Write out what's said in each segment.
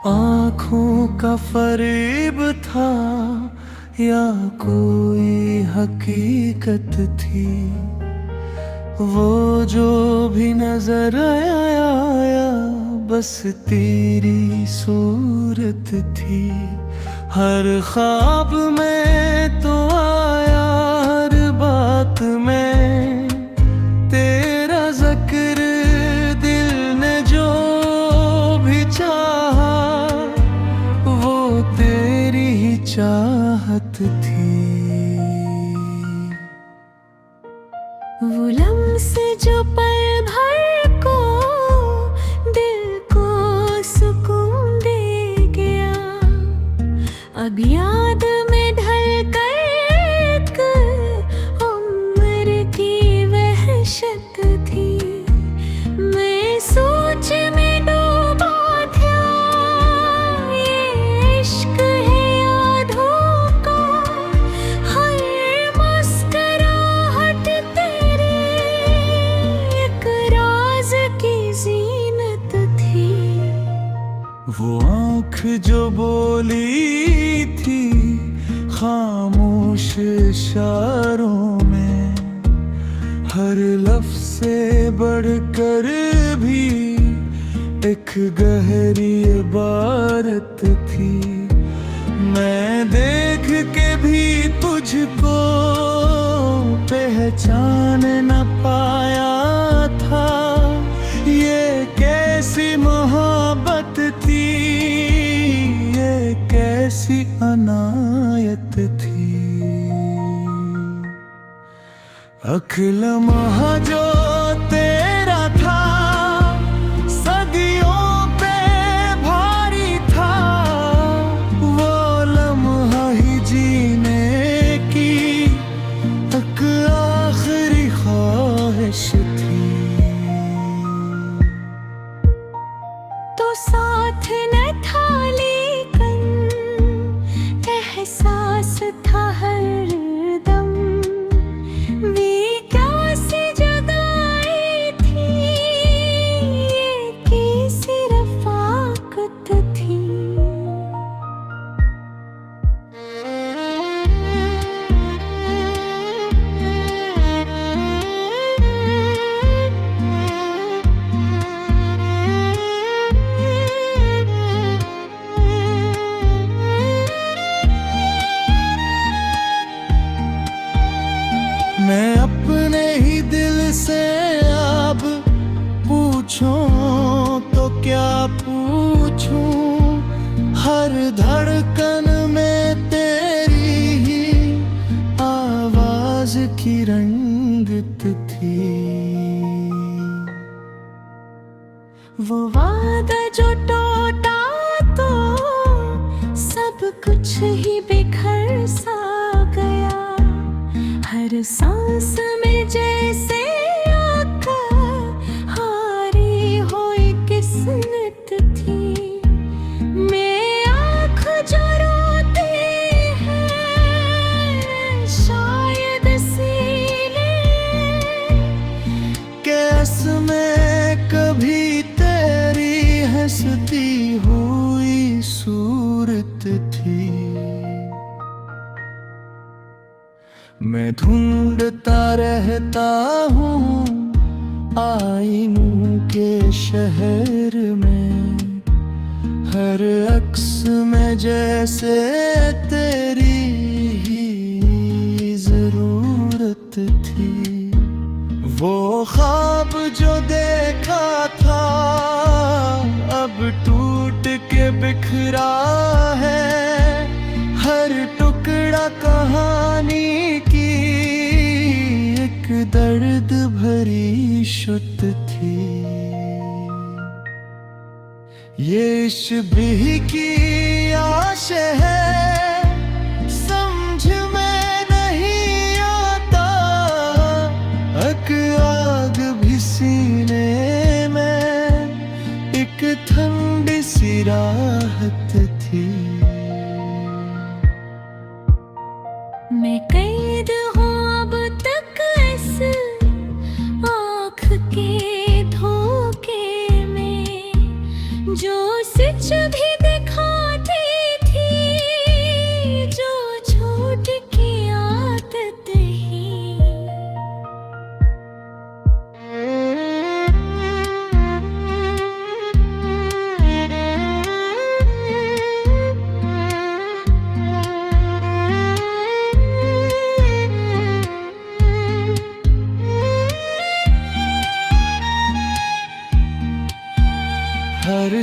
आँखों का फरेब था या कोई हकीकत थी, वो जो भी नजर आया बस तेरी सूरत थी। हर ख्वाब में तो आया, हर बात में तेरा जिक्र, दिल ने जो भी चाहा वो तेरी ही चाहत थी। वो लम्स जो पल भर को दिल को सुकून दे गया, अब याद में ढल कर एक उम्र की वहशत थी। मैं सोच में डूबा था, ये इश्क है या धोखा, हर मुस्कुराहट तेरी एक राज की जीनत थी। वो आँख जो बोली थी खामोश इशारों में, हर लफ्ज़ से बढ़कर भी एक गहरी इबारत थी। मैं देख के भी तुझको पहचान न पाया था, ये कैसी मोहब्बत थी, ये कैसी अनायत थी। अख लम्हा जो तेरा था सदियों पे भारी था, वो लम्हा ही जीने की एक आखिरी ख्वाहिश थी। तो साथ न था लेकिन एहसास था हर दम, वे क्या सी जगह थी, ये कैसी रफ़ाक़त थी। मैं अपने ही दिल से अब पूछूं तो क्या पूछूं, हर धड़कन में तेरी ही आवाज की रंगत थी। वो वादा जो टूटा तो सब कुछ ही बिखर सा गया, हर सांस में जैसे हारी हुई किस्मत थी। मैं आँख जो रोती है शायद सीने, कैस में कभी तेरी हंसती हुई सूरत थी। मैं ढूंढता रहता हूँ आईनों के शहर में, हर अक्स में जैसे तेरी ही जरूरत थी। वो ख्वाब जो देखा था अब टूट के बिखरा है, हर टुकड़ा कहानी की एक दर्द भरी शुत थी। ये शबीह की आश है समझ में नहीं आता, एक आग भी सीने में एक ठंडी सी राहत थी। मैं कैद हूँ अब तक इस आँख के धोखे में, जो सच भी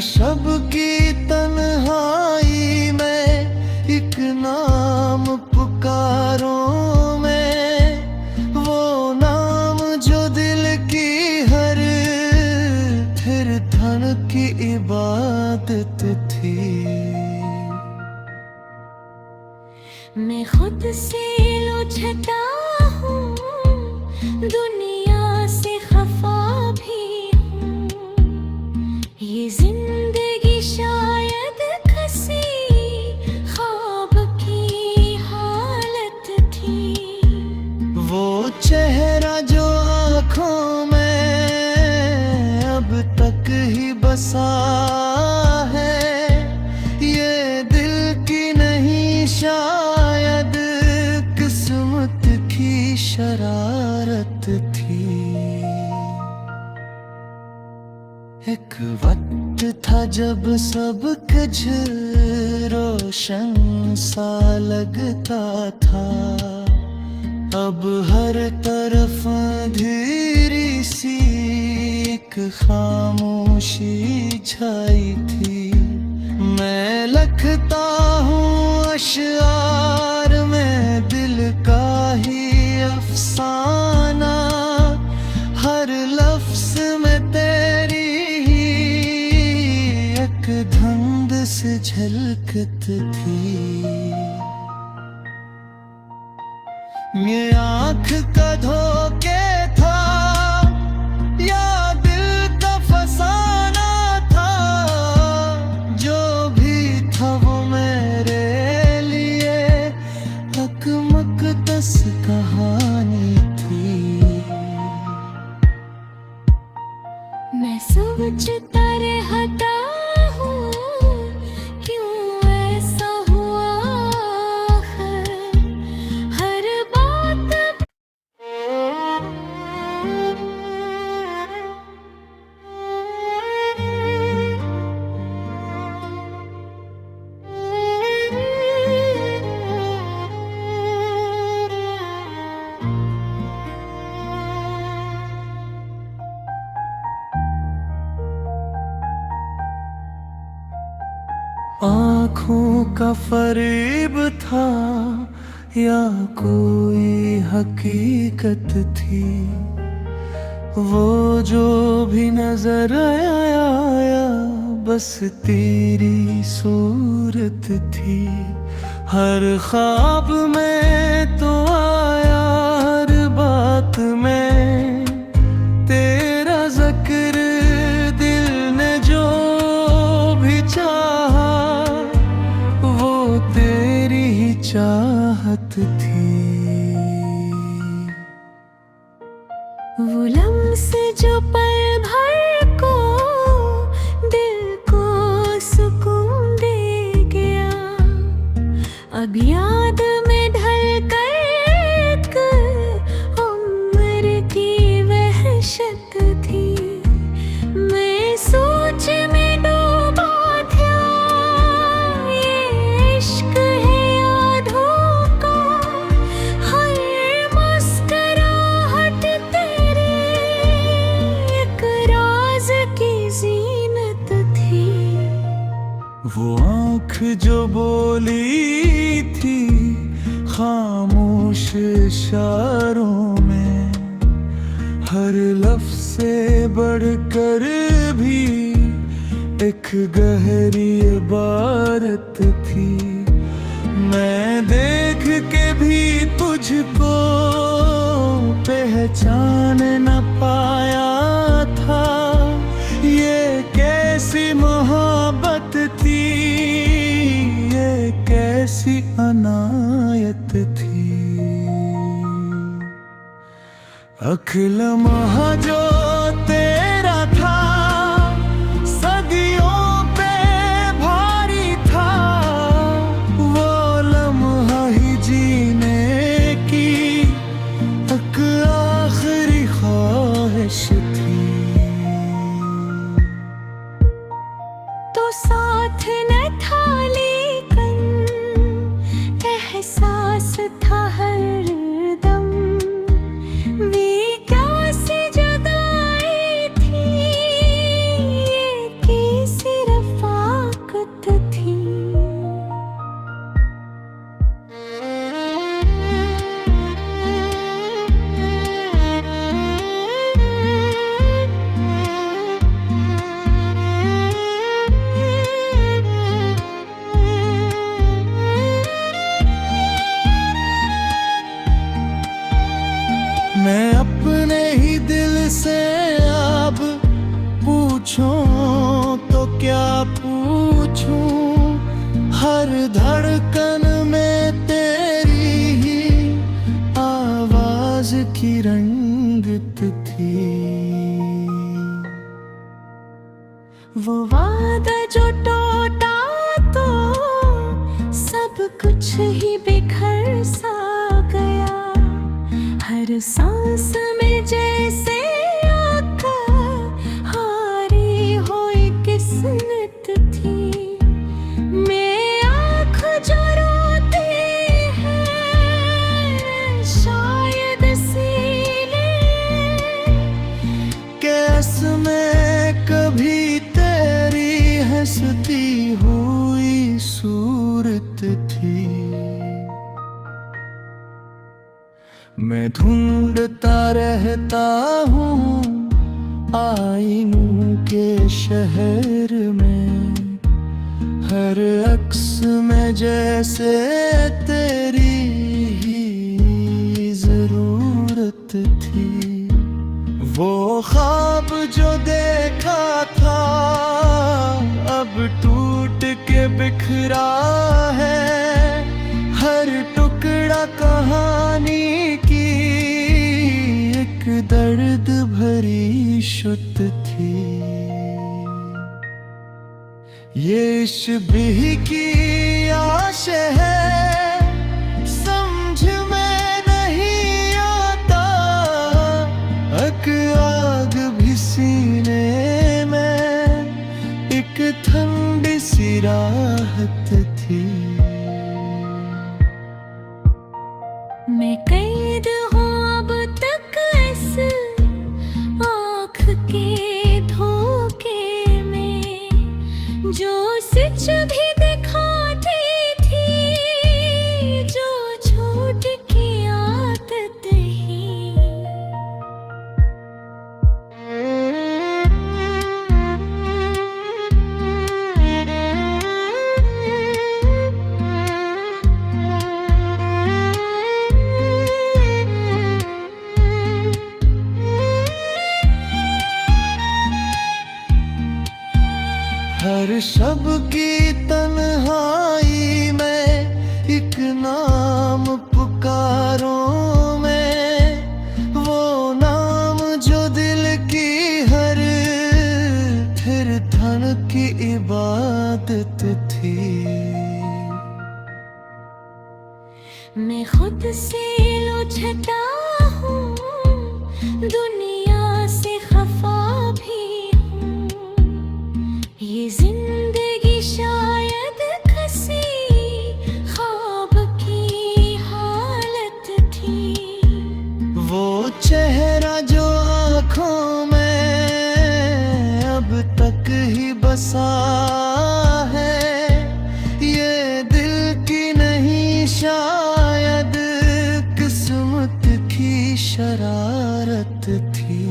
शब की तन्हाई में एक नाम पुकारूं मैं, वो नाम जो दिल की हर धड़कन की इबादत थी। मैं खुद से लुझता हूँ, दुनिया से खफा भी हूँ। ये जिंदगी शायद किसी ख्वाब की हालत थी। वो चेहरा जो आँखों में अब तक ही बसा है, ये दिल की नहीं शायद किस्मत की शरारत थी। एक वक्त था जब सब कुछ रोशन सा लगता था, अब हर तरफ अंधेरी सी एक खामोशी छाई थी। मैं लिखता हूँ अशआर में दिल का ही अफसाना, हर लफ्ज में तेरी ही एक धुंध से झलकत थी। ये आँख का धोखे था या दिल का फसाना था, जो भी था वो मेरे लिए अकमकदस कहानी थी। मैं सोचता रहता हूँ, क्यों ऐसा हुआ हर बात। आँखों का फरेब था या कोई हकीकत थी, वो जो भी नजर आया बस तेरी सूरत थी। हर ख्वाब में तो आया, हर बात में तेरा जिक्र, दिल ने जो भी चाहा वो तेरी ही चाहत थी। वो लम्स जो पल भर को दिल को सुकून दे गया, अब याद में ढल कर एक उम्र की वहशत थी। मैं सोच में डूबा था, ये इश्क है यादों का, हर मुस्कुराहट तेरी एक राज की जीनत थी। वो आँख जो बोली थी खामोश इशारों में, हर लफ्ज से बढ़कर भी एक गहरी इबारत थी। मैं देख के भी तुझको पहचान न पाया था, ये कैसी मोहब्बत थी, ये कैसी अनायत थी। लम्हा जो तेरा था सदियों पे भारी था, वो लम्हा ही जीने की एक आखिरी ख्वाहिश थी। तो साथ न था लेकिन एहसास था हर दम, वे क्या सी जगह मैं अपने ही दिल से अब पूछूं तो क्या पूछूं, हर धड़कन में तेरी ही आवाज की रंगत थी। वो वादा जो टूटा तो सब कुछ ही बिखर सा गया, हर सांस में जैसे हारी हुई किस्मत थी। मैं आँख जो रोती है शायद सीने, कैस में कभी तेरी हंसती हुई सूरत थी। मैं ढूंढता रहता हूँ आईनों के शहर में, हर अक्स में जैसे तेरी ही जरूरत थी। वो ख्वाब जो देखा था अब टूट के बिखरा है, हर टुकड़ा कहानी की एक दर्द भरी शुद्ध थी। ये शबीह की आश है समझ में नहीं आता, अक आग भी सीने में एक ठंडी सी राहत थी। मैं कैद हूँ अब तक इस आँख के धोखे में, जो सच भी दिखाती थी, जो झूठ की आदत ही। हर शब की तन्हाई में एक नाम पुकारों में, वो नाम जो दिल की हर फिर धन की इबादत थी। मैं खुद से लुझता हूँ, दुनिया से खफा भी हूँ, ये जिंदगी शायद किसी ख्वाब की हालत थी। वो चेहरा जो आँखों में अब तक ही बसा है, ये दिल की नहीं शायद किस्मत की शरारत थी।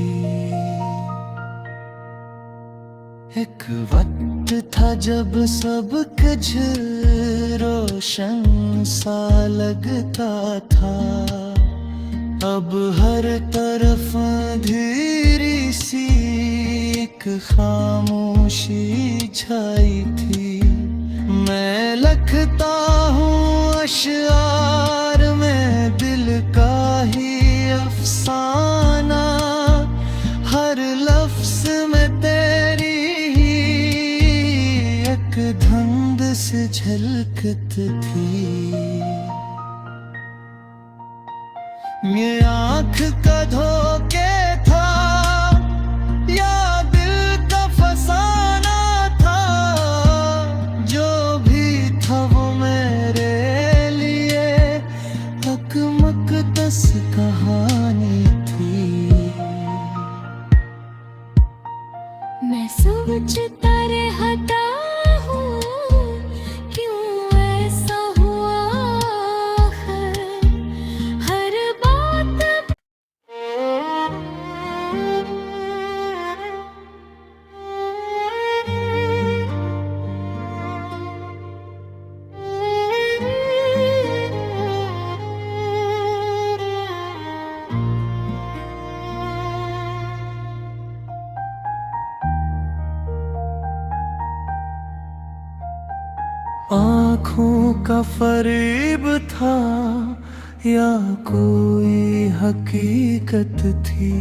एक वक्त था जब सब कुछ रोशन सा लगता था, अब हर तरफ अंधेरी सी एक खामोशी छाई थी। मैं लिखता हूँ अशआर में दिल का ही अफसाना, हर लफ्ज में तेरी एक धुंध से झलकत थी। ये आँख का धोखे था या दिल का फसाना था, जो भी था वो मेरे लिए अकमकदस कहानी थी। मैं सोचता रहता हूँ क्यों ऐसा हुआ, हर बात आँखों का फरेब था या कोई हकीकत थी,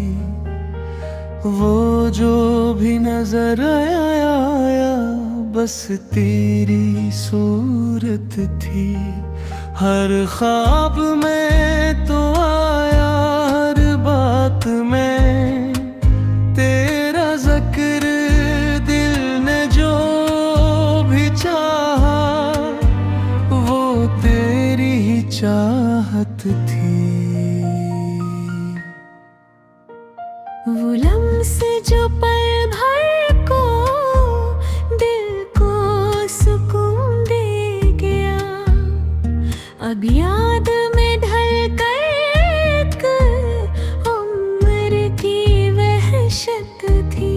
वो जो भी नजर आया बस तेरी सूरत थी। हर ख्वाब में तो आया, हर बात में तेरा जिक्र, दिल ने जो भी चाहा वो तेरी ही चाहत थी। वो लम्स जो पल भर को दिल को सुकून दे गया, अब याद में ढल कर एक उम्र की वहशत थी।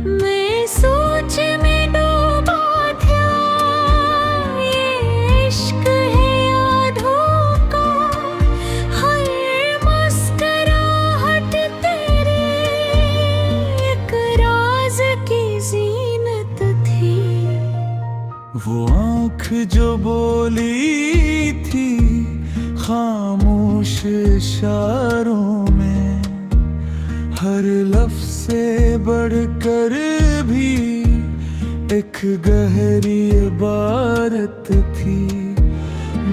मैं सोच में डूबा था, ये इश्क है यादों का, हर मुस्कुराहट तेरी एक राज की जीनत थी। वो आँख जो बोली थी खामोश इशारों में, हर लफ्ज़ से बढ़कर भी एक गहरी इबारत थी।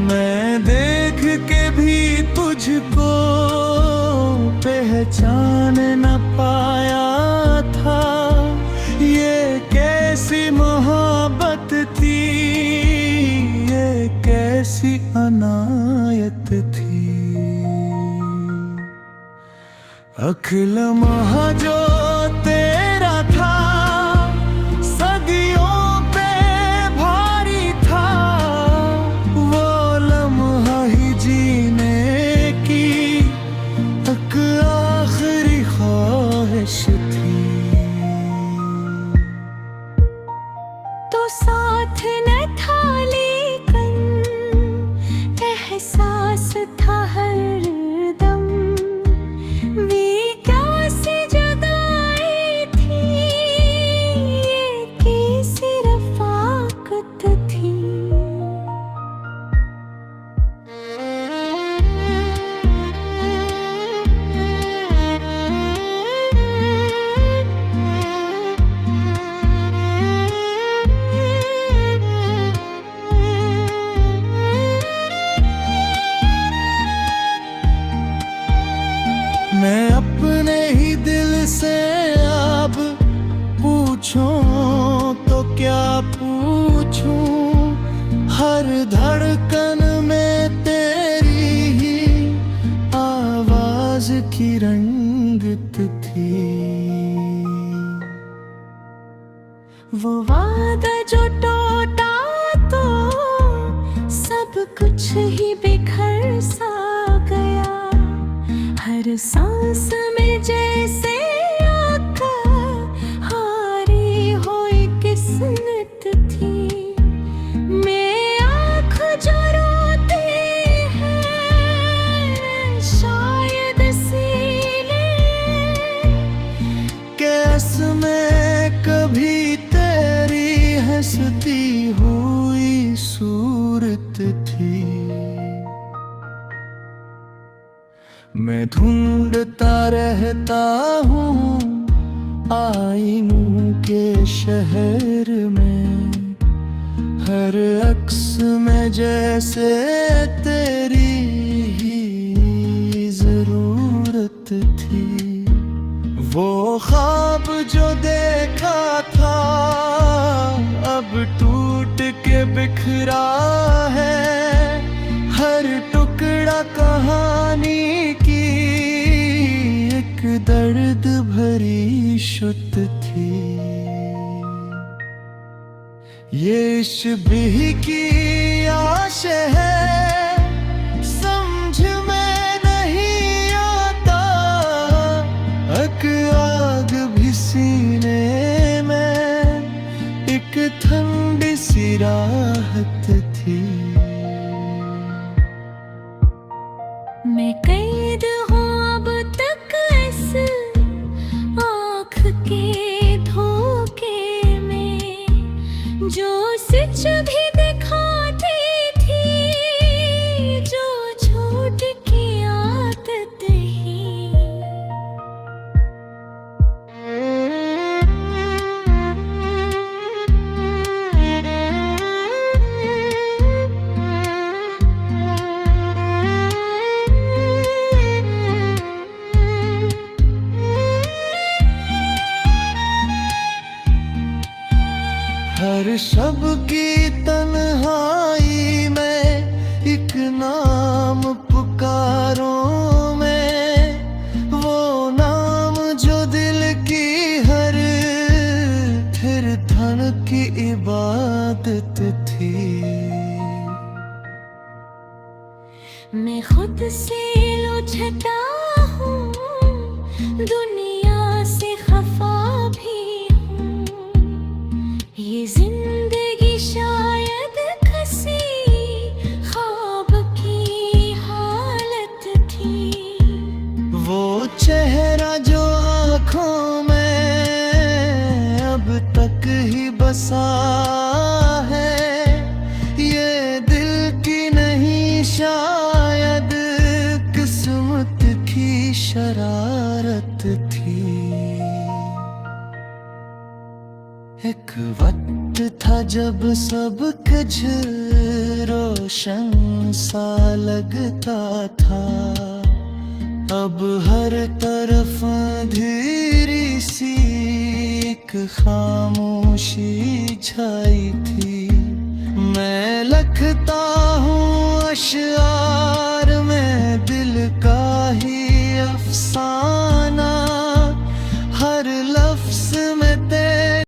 मैं देख के भी तुझको पहचान न पाया था, ये कैसी मोहब्बत थी, ये कैसी अनायत थी। लम्हा जो तेरा था सदियों पे भारी था, वो लम्हा ही जीने की एक आखिरी ख्वाहिश थी। तो साथ न था लेकिन एहसास था हर दम, वे कैसी जुदाई थी, ये कैसी रफ़ाक़त थी। मैं अपने ही दिल से अब पूछूं तो क्या पूछूं, हर धड़कन में तेरी ही आवाज की रंगत थी। वो वादा जो टूटा तो सब कुछ ही बिखर सा गया, हर सांस में जैसे हारी हुई किस्मत थी। मैं आँख जो रोती है शायद सीने कैस में कभी तेरी हंसती हुई सूरत थी। मैं ढूंढता रहता हूँ आईनों के शहर में, हर अक्स में जैसे तेरी ही जरूरत थी। वो ख्वाब जो देखा था अब टूट के बिखरा है, हर टुकड़ा कहानी की एक दर्द भरी शुत थी। ये शबीह की आश है समझ में नहीं आता, एक आग भी सीने में एक ठंडी सी राहत थी। मैं कैद हूँ अब तक इस आँख के धोखे में, जो सच भी शब की तन्हाई में एक नाम पुकारूं मैं, वो नाम जो दिल की हर फिर धन की इबादत थी। मैं खुद से लुझता हूँ, दुनिया से खफा भी हूँ। ये जिंदगी शायद किसी ख्वाब की हालत थी। वो चेहरा जो आँखों में अब तक ही बसा है, ये दिल की नहीं शायद किस्मत की शरारत थी। एक वक्त था जब सब कुछ रोशन सा लगता था, अब हर तरफ अंधेरी सी एक खामोशी छाई थी। मैं लिखता हूँ अशआर में दिल का ही अफसाना,